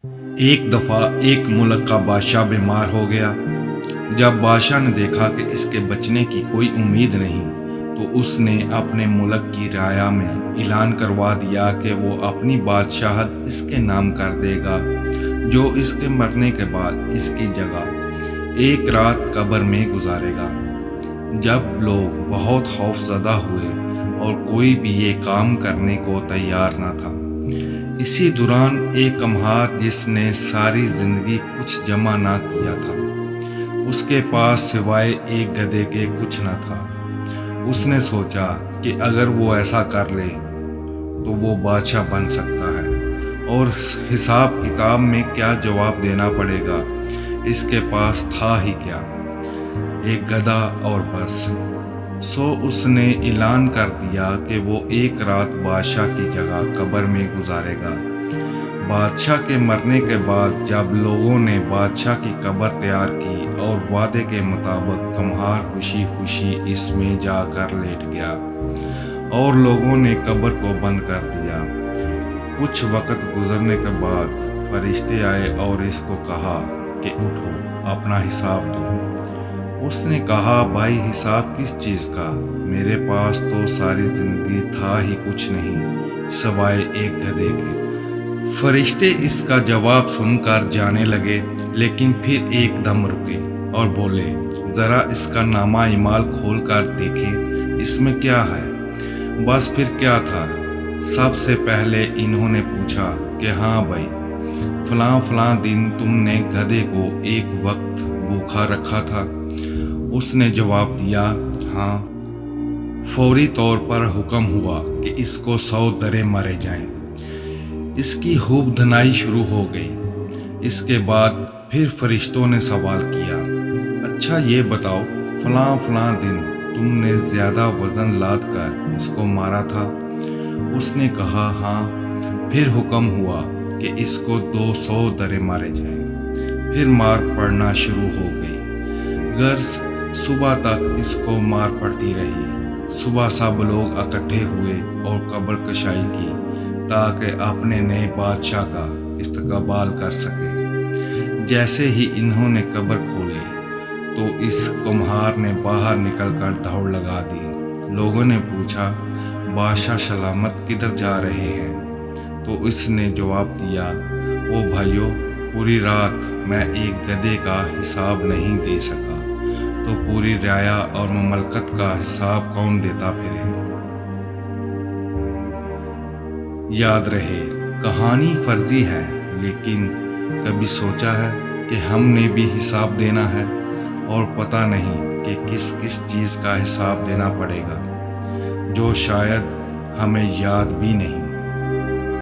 ایک دفعہ ایک ملک کا بادشاہ بیمار ہو گیا۔ جب بادشاہ نے دیکھا کہ اس کے بچنے کی کوئی امید نہیں تو اس نے اپنے ملک کی رعایا میں اعلان کروا دیا کہ وہ اپنی بادشاہت اس کے نام کر دے گا، جو اس کے مرنے کے بعد اس کی جگہ ایک رات قبر میں گزارے گا۔ جب لوگ بہت خوف زدہ ہوئے اور کوئی بھی یہ کام کرنے کو تیار نہ تھا، اسی دوران ایک کمہار جس نے ساری زندگی کچھ جمع نہ کیا تھا، اس کے پاس سوائے ایک گدھے کے کچھ نہ تھا۔ اس نے سوچا کہ اگر وہ ایسا کر لے تو وہ بادشاہ بن سکتا ہے، اور حساب کتاب میں کیا جواب دینا پڑے گا، اس کے پاس تھا ہی کیا، ایک گدھا اور بس۔ سو اس نے اعلان کر دیا کہ وہ ایک رات بادشاہ کی جگہ قبر میں گزارے گا۔ بادشاہ کے مرنے کے بعد جب لوگوں نے بادشاہ کی قبر تیار کی اور وعدے کے مطابق کمہار خوشی خوشی اس میں جا کر لیٹ گیا، اور لوگوں نے قبر کو بند کر دیا۔ کچھ وقت گزرنے کے بعد فرشتے آئے اور اس کو کہا کہ اٹھو، اپنا حساب دو۔ اس نے کہا، بھائی حساب کس چیز کا؟ میرے پاس تو ساری زندگی تھا ہی کچھ نہیں سوائے ایک گدھے کے۔ فرشتے اس کا جواب سن کر جانے لگے، لیکن پھر ایک دم رکے اور بولے، ذرا اس کا نامہ اعمال کھول کر دیکھیں، اس میں کیا ہے؟ بس پھر کیا تھا؟ سب سے پہلے انہوں نے پوچھا کہ ہاں بھائی، فلاں فلاں دن تم نے گدھے کو ایک وقت بھوکا رکھا تھا۔ اس نے جواب دیا، ہاں۔ فوری طور پر حکم ہوا کہ اس کو 100 درے مارے جائیں۔ اس کی خوب دھنائی شروع ہو گئی۔ اس کے بعد پھر فرشتوں نے سوال کیا، اچھا یہ بتاؤ، فلاں فلاں دن تم نے زیادہ وزن لاد کر اس کو مارا تھا؟ اس نے کہا، ہاں۔ پھر حکم ہوا کہ اس کو 200 درے مارے جائیں۔ پھر مار پڑنا شروع ہو گئی، غرض صبح تک اس کو مار پڑتی رہی۔ صبح سب لوگ اکٹھے ہوئے اور قبر کشائی کی تاکہ اپنے نئے بادشاہ کا استقبال کر سکے۔ جیسے ہی انہوں نے قبر کھولی تو اس کمہار نے باہر نکل کر دوڑ لگا دی۔ لوگوں نے پوچھا، بادشاہ سلامت کدھر جا رہے ہیں؟ تو اس نے جواب دیا، او بھائیو، پوری رات میں ایک گدھے کا حساب نہیں دے سکا، تو پوری رعایا اور مملکت کا حساب کون دیتا پھرے؟ یاد رہے، کہانی فرضی ہے، لیکن کبھی سوچا ہے کہ ہم نے بھی حساب دینا ہے، اور پتہ نہیں کہ کس کس چیز کا حساب دینا پڑے گا، جو شاید ہمیں یاد بھی نہیں۔